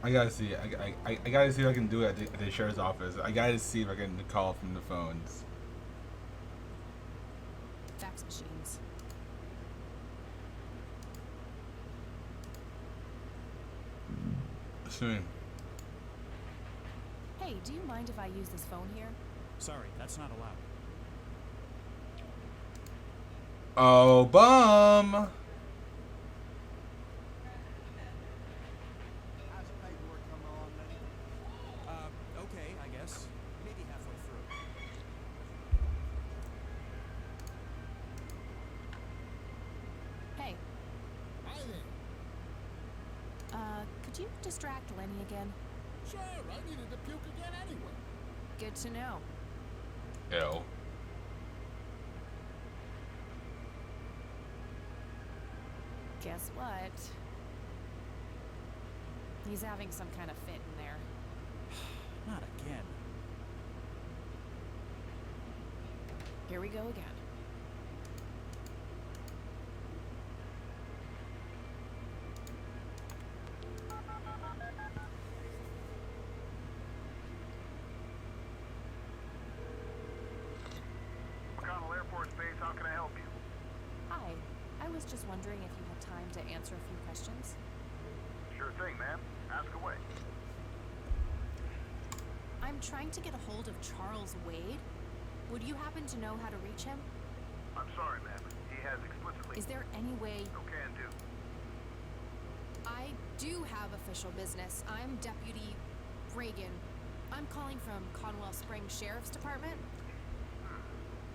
I gotta see. I gotta see if I can do it at the sheriff's office. I gotta see if I can call from the phones. Fax machines. Soon. Hey, do you mind if I use this phone here? Sorry, that's not allowed. Oh, bum. How's the paperwork coming along, Lenny? Okay, I guess. Maybe halfway through. Hey, Hi there. could you distract Lenny again? Sure, I needed to puke again anyway. Good to know. Ew. Guess what? He's having some kind of fit in there. Not again. Here we go again. McConnell Air Force Base, how can I help you? Hi, I was just wondering if you had time to answer a few questions. Sure thing, ma'am. Ask away. I'm trying to get a hold of Charles Wade. Would you happen to know how to reach him? I'm sorry, ma'am. He has explicitly Is there any way... no can do. I do have official business. I'm Deputy Reagan. I'm calling from Conwell Springs Sheriff's Department.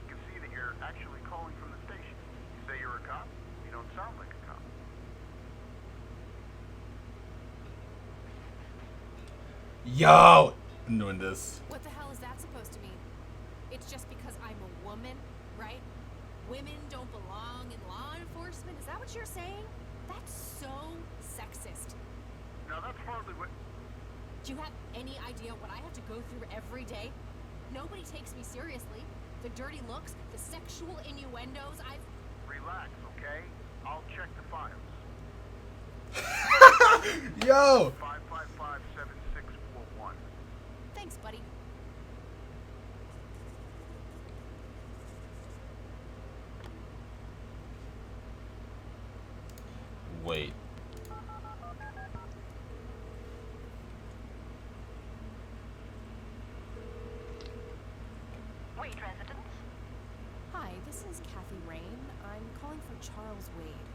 You can see that you're actually calling from the station. You say you're a cop? You don't sound like a cop. Yo, I'm doing this. What the hell is that supposed to mean? It's just because I'm a woman, right? Women don't belong in law enforcement? Is that what you're saying? That's so sexist. Now that's hardly what... Do you have any idea what I have to go through every day? Nobody takes me seriously. The dirty looks, the sexual innuendos, I've... Relax, okay? I'll check the files. Yo. 555-7641. Thanks, buddy. Wait. Wade residence? Hi, this is Kathy Rain. I'm calling for Charles Wade.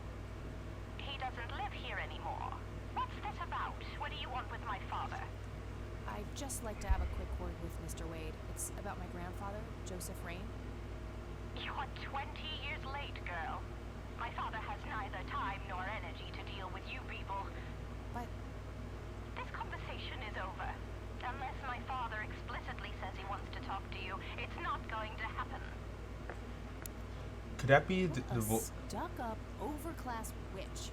He doesn't live here anymore. What's this about? What do you want with my father? I'd just like to have a quick word with Mr. Wade. It's about my grandfather, Joseph Rain. You're 20 years late, girl. My father has neither time nor energy to deal with you people. But This conversation is over. Unless my father explicitly says he wants to talk to you, it's not going to happen. Could that be the a vo- stuck-up, overclass witch.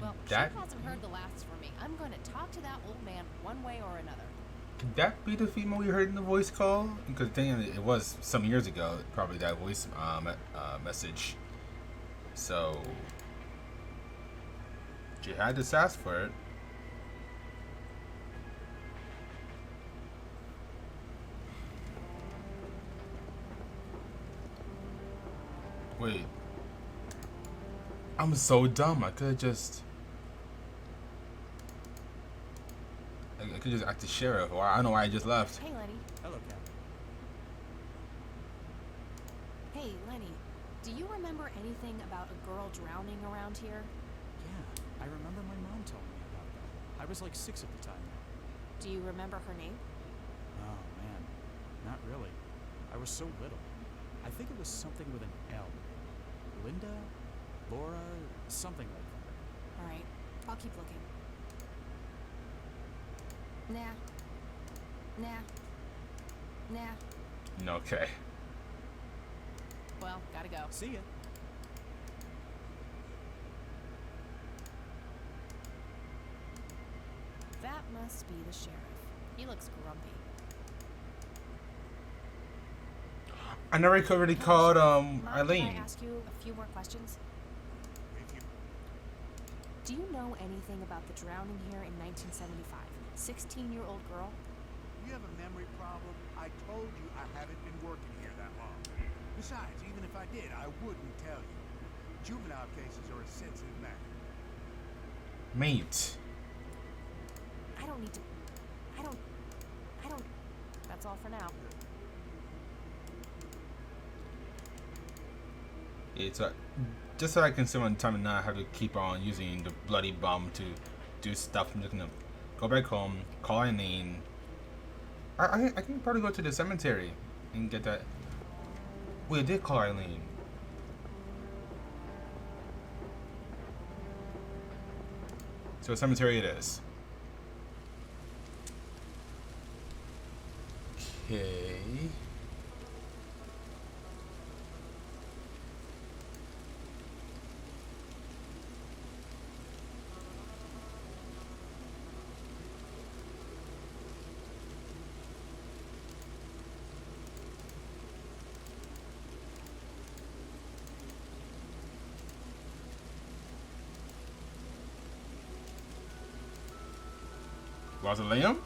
Well, that she hasn't heard the last from me. I'm going to talk to that old man one way or another. could that be the female we heard in the voice call? Because then it was some years ago, probably that voice message. So she had to ask for it. Wait. I'm so dumb. I could have just. I could just act the sheriff, or I don't know why I just left. Hey, Lenny. Hello, Cap. Hey, Lenny. Do you remember anything about a girl drowning around here? Yeah, I remember my mom told me about that. I was like 6 at the time. Do you remember her name? Oh, man. Not really. I was so little. I think it was something with an L. Linda? Laura? Something like that. All right, I'll keep looking. Nah. Okay. Well, gotta go. See ya. That must be the sheriff. He looks grumpy. I never really called Mind if Eileen. I ask you a few more questions? Do you know anything about the drowning here in 1975? 16-year-old girl? You have a memory problem? I told you I haven't been working here that long. Besides, even if I did, I wouldn't tell you. Juvenile cases are a sensitive matter. Mate. I don't need to. I don't. That's all for now. It's just so I can save on time and not have to keep on using the bloody bomb to do stuff. I'm just gonna go back home, call Eileen. I can probably go to the cemetery and get that. Wait, I did call Eileen. So cemetery it is. Okay. Mausoleum?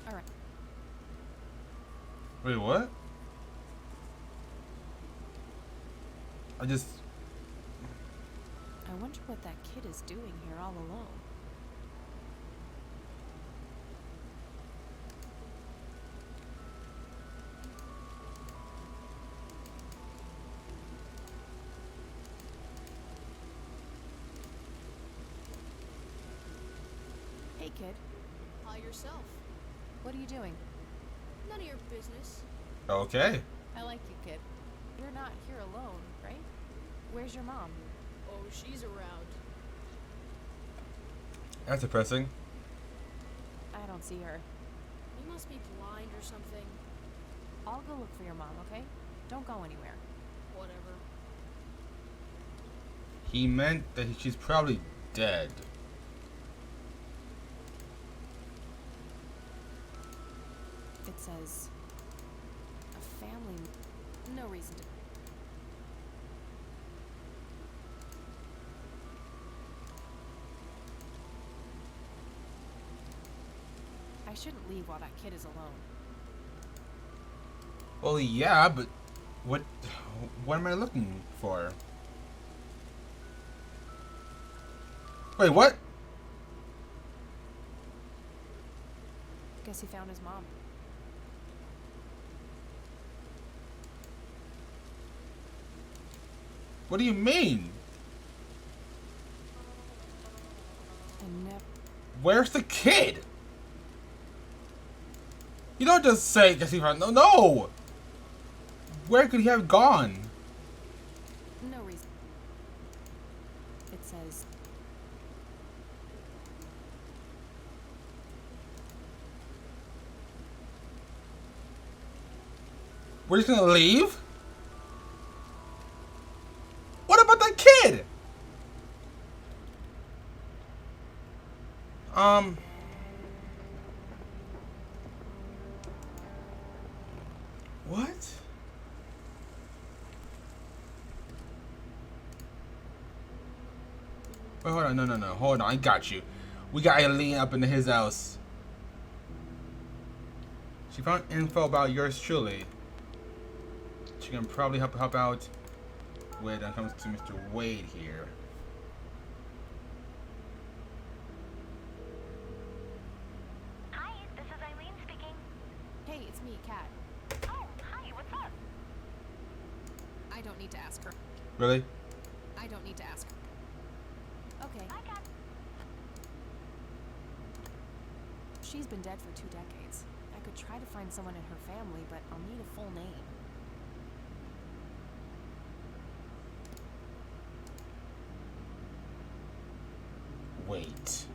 All right. Wait, what? I wonder what that kid is doing here all alone. Hey, kid. Hi yourself. What are you doing? None of your business. Okay. I like you, kid. You're not here alone, right? Where's your mom? Oh, she's around. That's depressing. I don't see her. You must be blind or something. I'll go look for your mom, okay? Don't go anywhere. Whatever. He meant that she's probably dead. It says a family. No reason to. I shouldn't leave while that kid is alone. Well, yeah, but what am I looking for? Wait, what? Guess he found his mom. What do you mean? I never. Where's the kid? You don't just say, guess he found. No! Where could he have gone? No reason. It says. We're just gonna leave? What about the kid? What? Wait, hold on, no, hold on, I got you. We got Eileen up into his house. She found info about yours truly. She can probably help out when it comes to Mr. Wade here. Hi, this is Eileen speaking. Hey, it's me, Kat. Oh, hi, what's up? I don't need to ask her. Really? I don't need to ask her. Okay. Hi, Kat. She's been dead for 2 decades. I could try to find someone in her family, but I'll need a full name. Wait.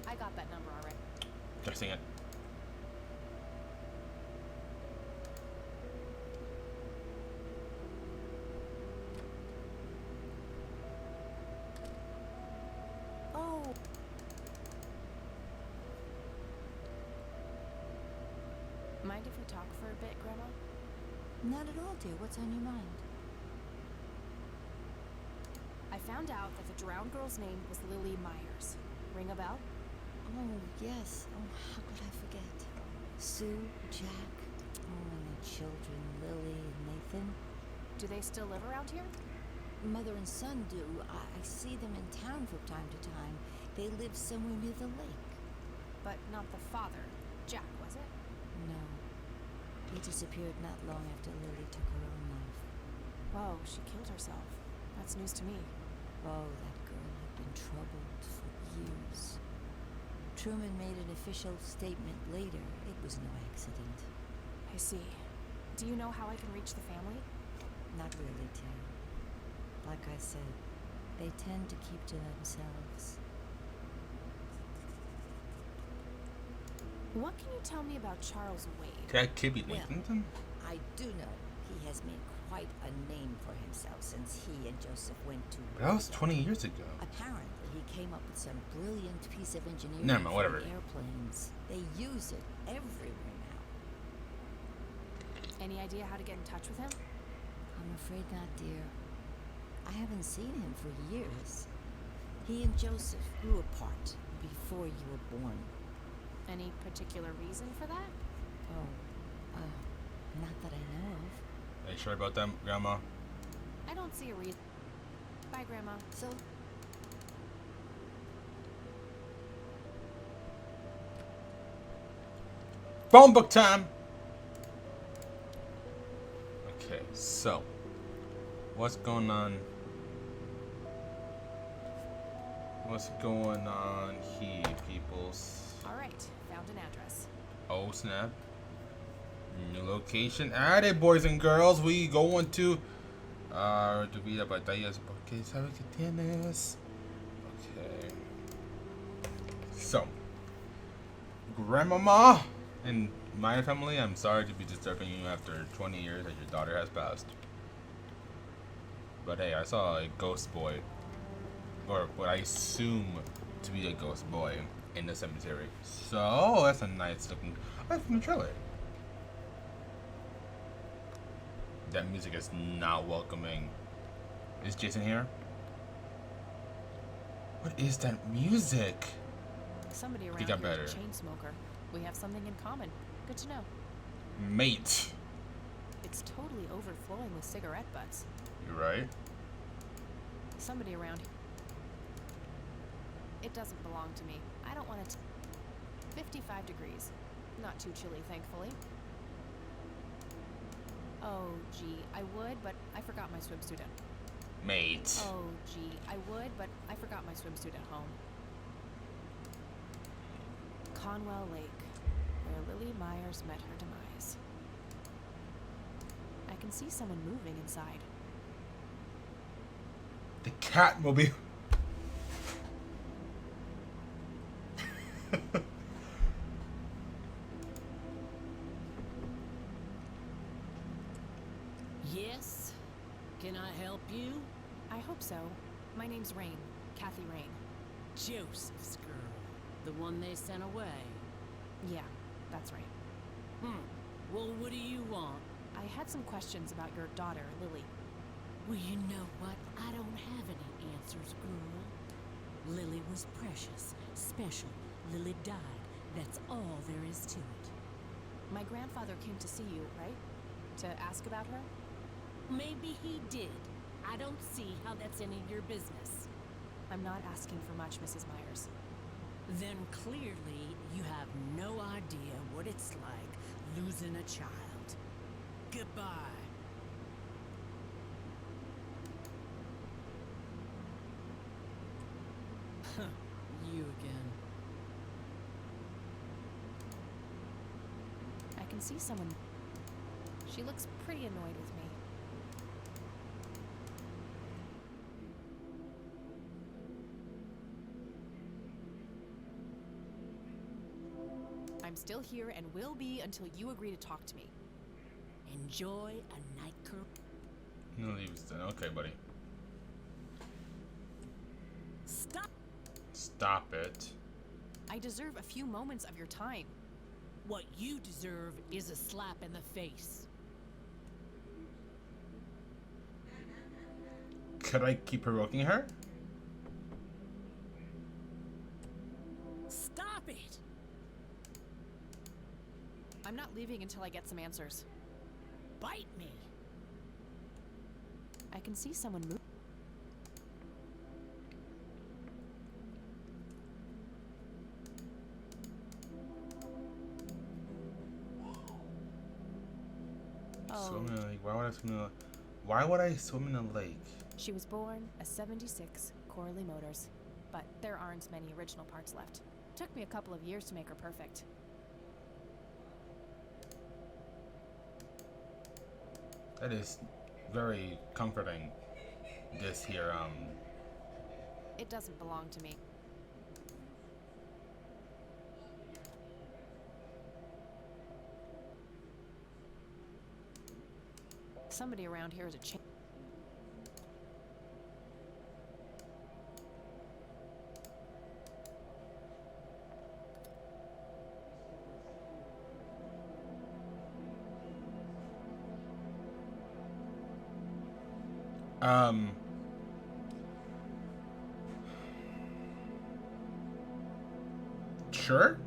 I got that number already. Testing it. Oh. Mind if we talk for a bit, Grandma? Not at all, dear. What's on your mind? found out that the drowned girl's name was Lily Myers. Ring a bell? Oh, yes. Oh, how could I forget? Sue, Jack, and the children, Lily and Nathan. Do they still live around here? Mother and son do. I see them in town from time to time. They live somewhere near the lake. But not the father. Jack, was it? No. He disappeared not long after Lily took her own life. Whoa, she killed herself. That's news to me. Oh, that girl had been troubled for years. Truman made an official statement later. It was no accident. I see. Do you know how I can reach the family? Not really, Tim. Like I said, they tend to keep to themselves. What can you tell me about Charles Wade? That could be Well, Nathan. I do know he has made quite a name for himself since he and Joseph went to... That was 20 years ago. Apparently, he came up with some brilliant piece of engineering Never mind, for whatever. airplanes. They use it everywhere now. Any idea how to get in touch with him? I'm afraid not, dear. I haven't seen him for years. He and Joseph grew apart before you were born. Any particular reason for that? Oh, not that I know of. Are you sure about that, Grandma? I don't see a reason. Bye, Grandma. So, Phone book time! Okay, so. What's going on? What's going on here, peoples? All right, found an address. Oh, snap. New location added, boys and girls. We going to tu vida batallas porque sabe que tienes. Okay. So, Grandmama and my family, I'm sorry to be disturbing you after 20 years that your daughter has passed. But hey, I saw a ghost boy, or what I assume to be a ghost boy, in the cemetery. So that's a nice looking. That's from the trailer. That music is not welcoming. Is Jason here? What is that music? Somebody around He here got better. is a chain smoker. We have something in common. Good to know. Mate. It's totally overflowing with cigarette butts. You right? Somebody around here. It doesn't belong to me. I don't want it. 55 degrees. Not too chilly, thankfully. Oh, gee, I would, but I forgot my swimsuit at... Mate. Oh, gee, I would, but I forgot my swimsuit at home. Conwell Lake, where Lily Myers met her demise. I can see someone moving inside. The Catmobile. Yes? Can I help you? I hope so. My name's Rain. Kathy Rain. Joseph's girl. The one they sent away. Yeah, that's right. Well, what do you want? I had some questions about your daughter, Lily. Well, you know what? I don't have any answers, girl. Lily was precious, special. Lily died. That's all there is to it. My grandfather came to see you, right? To ask about her? Maybe he did. I don't see how that's any of your business. I'm not asking for much, Mrs. Myers. Then clearly you have no idea what it's like losing a child. Goodbye. You again. I can see someone. She looks pretty annoyed with me. I'm still here and will be until you agree to talk to me. Enjoy a night curl. No leaves then. Okay, buddy. Stop. Stop it. I deserve a few moments of your time. What you deserve is a slap in the face. Could I keep provoking her? Stop it! I'm not leaving until I get some answers. Bite me! I can see someone move. Swim in a lake. Why would I swim in a Why would I swim in a lake? She was born a 76 Corley Motors, but there aren't many original parts left. Took me a couple of years to make her perfect. That is very comforting. This here, It doesn't belong to me. Somebody around here is a Sure?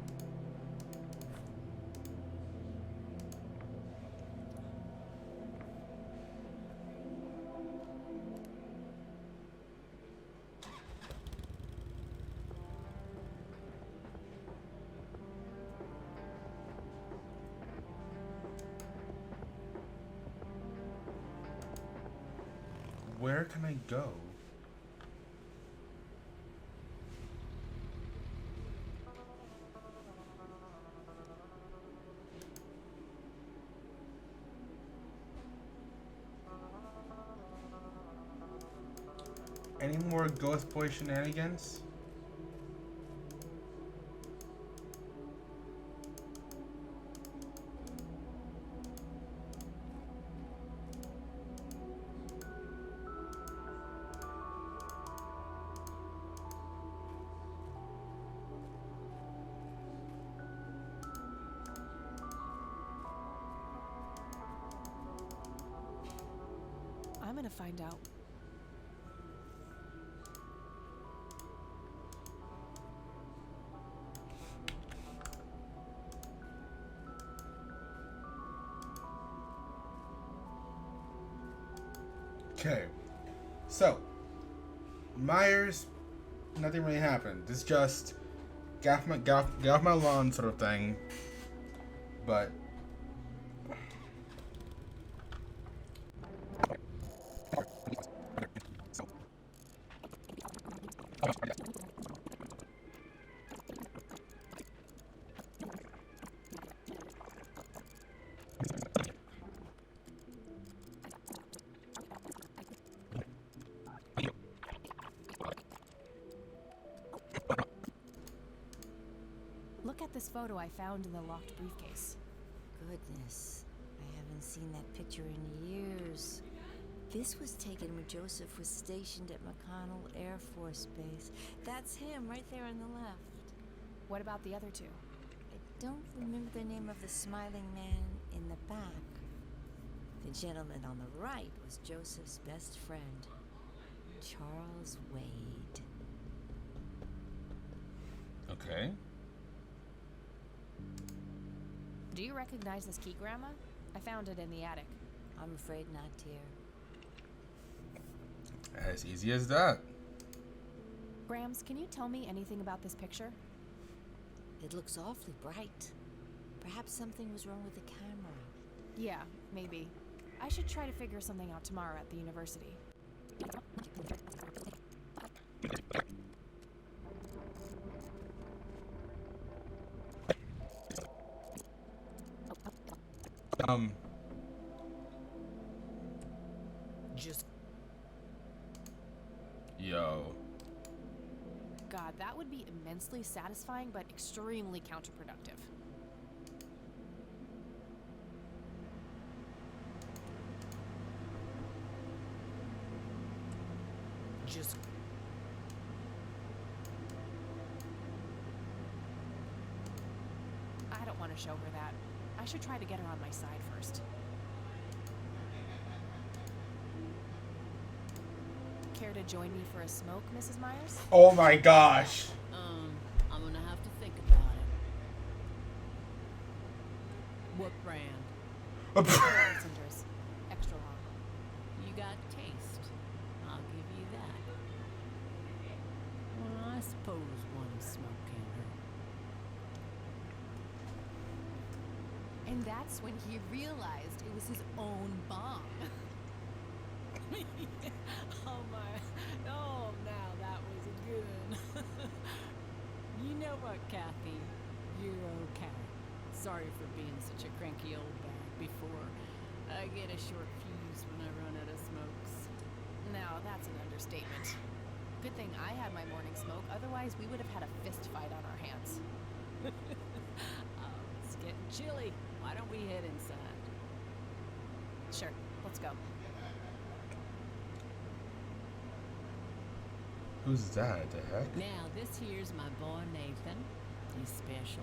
Where can I go? Any more ghost boy shenanigans? I'm gonna find out. Okay, so Myers, nothing really happened. It's just get off my lawn sort of thing. But Look at this photo I found in the locked briefcase. Goodness, I haven't seen that picture in years. This was taken when Joseph was stationed at McConnell Air Force Base. That's him right there on the left. What about the other two? I don't remember the name of the smiling man in the back. The gentleman on the right was Joseph's best friend, Charles Wade. okay. Do you recognize this key, Grandma? I found it in the attic. I'm afraid not, dear. As easy as that. Grams, can you tell me anything about this picture? It looks awfully bright. Perhaps something was wrong with the camera. Yeah, maybe. I should try to figure something out tomorrow at the university. Just Yo. God, that would be immensely satisfying, but extremely counterproductive. just I don't want to show her that. I should try to get her on my side first. care to join me for a smoke, Mrs. Myers? Oh my gosh. I'm gonna have to think about it. What brand? Cinders. Extra long. You got taste. I'll give you that. Well, I suppose one smoke can't hurt. And that's when he realized it was his own bomb. Oh my. Oh, now that was a good one. You know what, Kathy? You're okay. Sorry for being such a cranky old bag before. I get a short fuse when I run out of smokes. Now, that's an understatement. Good thing I had my morning smoke, otherwise we would have had a fist fight on our hands. Oh, it's getting chilly. Why don't we head inside? Sure, let's go. Who's that? The heck? Now, this here's my boy Nathan. He's special.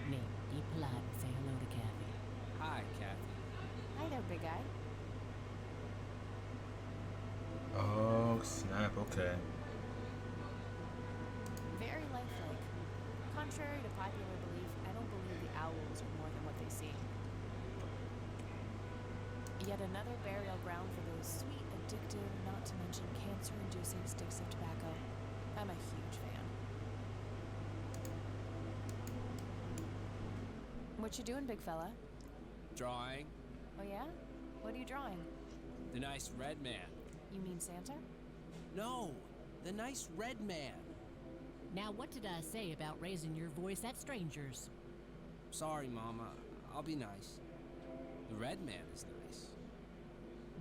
Nate, be polite and say hello to Kathy. Hi, Kathy. Hi there, big guy. Oh, snap. Okay. Very lifelike. Contrary to popular belief, I don't believe the owls are more than what they seem. Yet another burial ground for those sweet, addictive, not to mention cancer-inducing sticks of tobacco. I'm a huge fan. What you doing, big fella? Drawing Oh yeah? What are you drawing? the nice red man. You mean Santa? No, the nice red man. Now, what did I say about raising your voice at strangers? Sorry, Mama. I'll be nice. The red man is nice.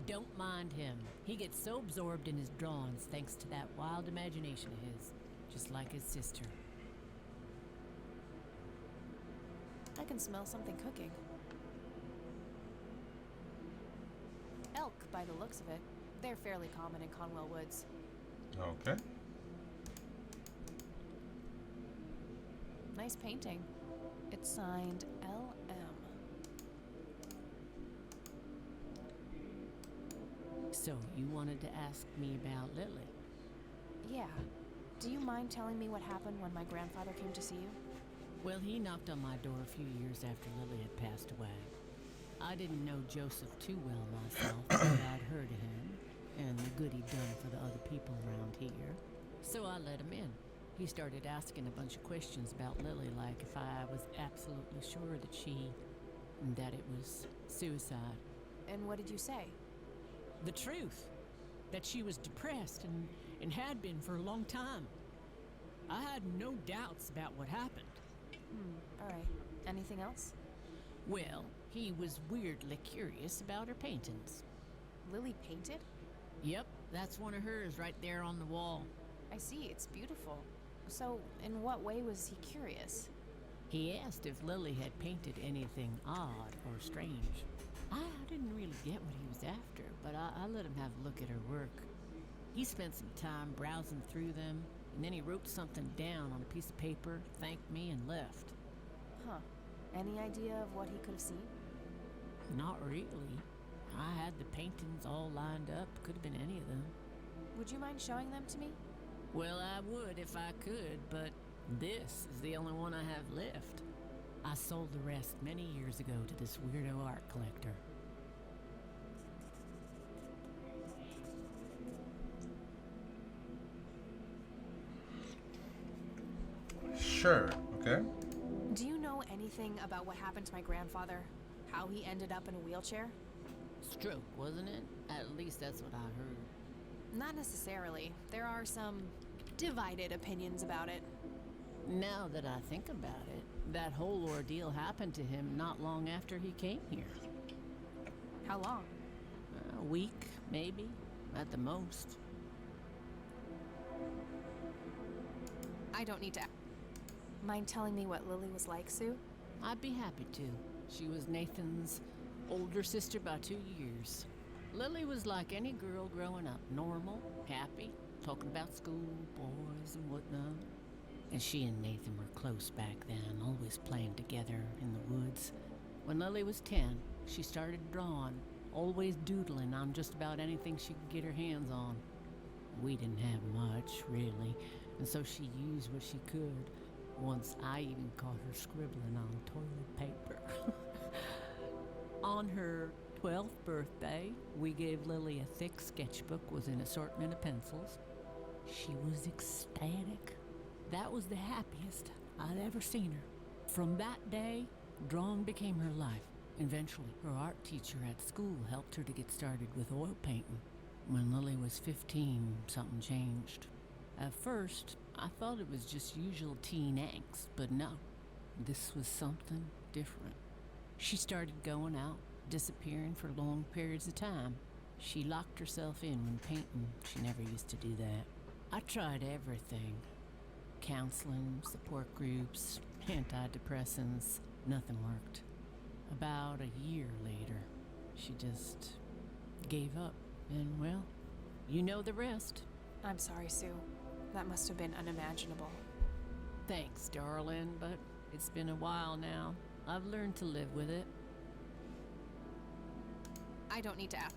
Don't mind him. He gets so absorbed in his drawings thanks to that wild imagination of his, just like his sister. I can smell something cooking. Elk, by the looks of it. They're fairly common in Conwell Woods. Okay. Nice painting. It's signed L.M. So, you wanted to ask me about Lily? Yeah. Do you mind telling me what happened when my grandfather came to see you? Well, he knocked on my door a few years after Lily had passed away. I didn't know Joseph too well myself, but I'd heard of him and the good he'd done for the other people around here. So I let him in. He started asking a bunch of questions about Lily, like if I was absolutely sure that it was suicide. And what did you say? The truth. That she was depressed and had been for a long time. I had no doubts about what happened. Alright. Anything else? Well, he was weirdly curious about her paintings. Lily painted? Yep, that's one of hers right there on the wall. I see, it's beautiful. So, in what way was he curious? He asked if Lily had painted anything odd or strange. I didn't really get what he was after, but I let him have a look at her work. He spent some time browsing through them, and then he wrote something down on a piece of paper, thanked me, and left. Huh. Any idea of what he could have seen? Not really. I had the paintings all lined up. Could have been any of them. Would you mind showing them to me? Well, I would if I could, but this is the only one I have left. I sold the rest many years ago to this weirdo art collector. Sure. Okay. Do you know anything about what happened to my grandfather? How he ended up in a wheelchair? Stroke, wasn't it? At least that's what I heard. Not necessarily. There are some divided opinions about it. Now that I think about it, that whole ordeal happened to him not long after he came here. How long? A week, maybe, at the most. I don't need to. Mind telling me what Lily was like, Sue? I'd be happy to. She was Nathan's older sister by 2 years. Lily was like any girl growing up, normal, happy, talking about school, boys, and whatnot. And she and Nathan were close back then, always playing together in the woods. When Lily was 10, she started drawing, always doodling on just about anything she could get her hands on. We didn't have much, really, and so she used what she could. Once I even caught her scribbling on toilet paper. On her 12th birthday, we gave Lily a thick sketchbook with an assortment of pencils. She was ecstatic. That was the happiest I'd ever seen her. From that day, drawing became her life. Eventually, her art teacher at school helped her to get started with oil painting. When Lily was 15, something changed. At first, I thought it was just usual teen angst, but no, this was something different. She started going out, disappearing for long periods of time. She locked herself in when painting. She never used to do that. I tried everything. Counseling, support groups, antidepressants. Nothing worked. About a year later, she just gave up. And, well, you know the rest. I'm sorry, Sue. That must have been unimaginable. Thanks, darling, but it's been a while now. I've learned to live with it. I don't need to ask.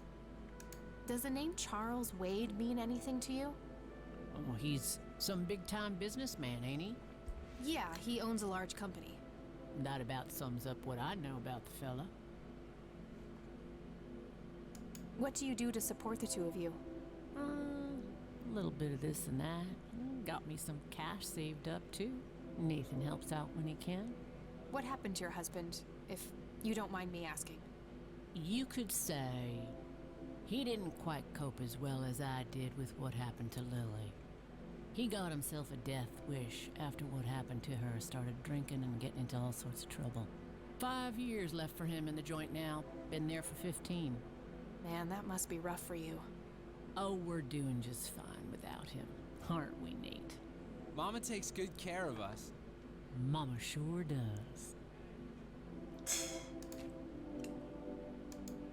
Does the name Charles Wade mean anything to you? Oh, he's some big-time businessman, ain't he? Yeah, he owns a large company. That about sums up what I know about the fella. What do you do to support the two of you? A little bit of this and that. Got me some cash saved up, too. Nathan helps out when he can. What happened to your husband, if you don't mind me asking? You could say he didn't quite cope as well as I did with what happened to Lily. He got himself a death wish after what happened to her, started drinking and getting into all sorts of trouble. 5 years left for him in the joint now. Been there for 15. Man, that must be rough for you. Oh, we're doing just fine without him, aren't we, Nate? Mama takes good care of us. Mama sure does.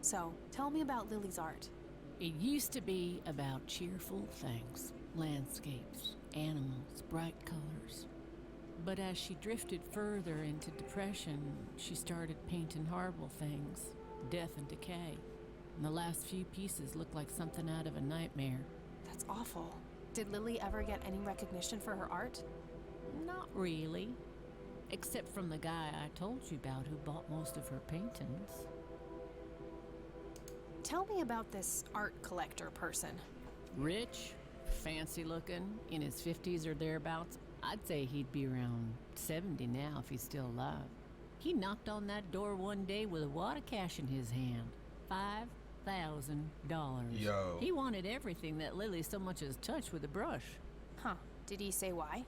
So, tell me about Lily's art. It used to be about cheerful things, landscapes, animals, bright colors. But as she drifted further into depression, she started painting horrible things, death and decay. And the last few pieces look like something out of a nightmare. That's awful. Did Lily ever get any recognition for her art? Not really. Except from the guy I told you about who bought most of her paintings. Tell me about this art collector person. Rich, fancy looking, in his 50s or thereabouts. I'd say he'd be around 70 now if he's still alive. He knocked on that door one day with a wad of cash in his hand. $5,000. Yo. He wanted everything that Lily so much as touched with a brush. Huh. Did he say why?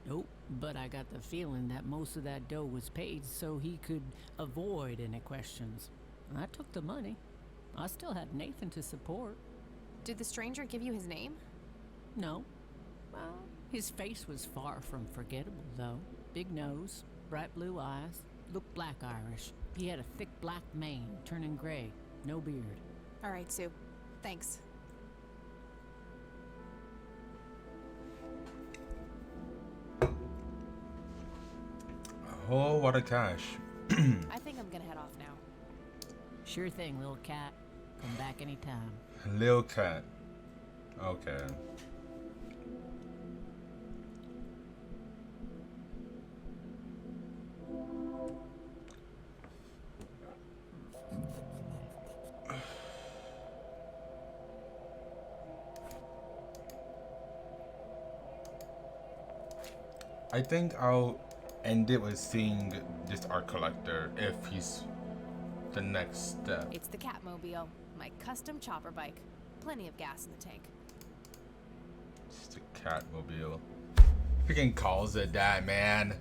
Nope, but I got the feeling that most of that dough was paid so he could avoid any questions. I took the money. I still had Nathan to support. Did the stranger give you his name? No. Well, his face was far from forgettable, though. Big nose, bright blue eyes, looked black Irish. He had a thick black mane, turning gray, no beard. All right, Sue. Thanks. A whole lot of cash. I think I'm gonna head off now. Sure thing, little cat. Come back anytime. Lil cat. Okay. I think I'll end it with seeing this art collector if he's the next step. It's the Catmobile, my custom chopper bike. Plenty of gas in the tank. It's the Catmobile. Freaking calls it that, man.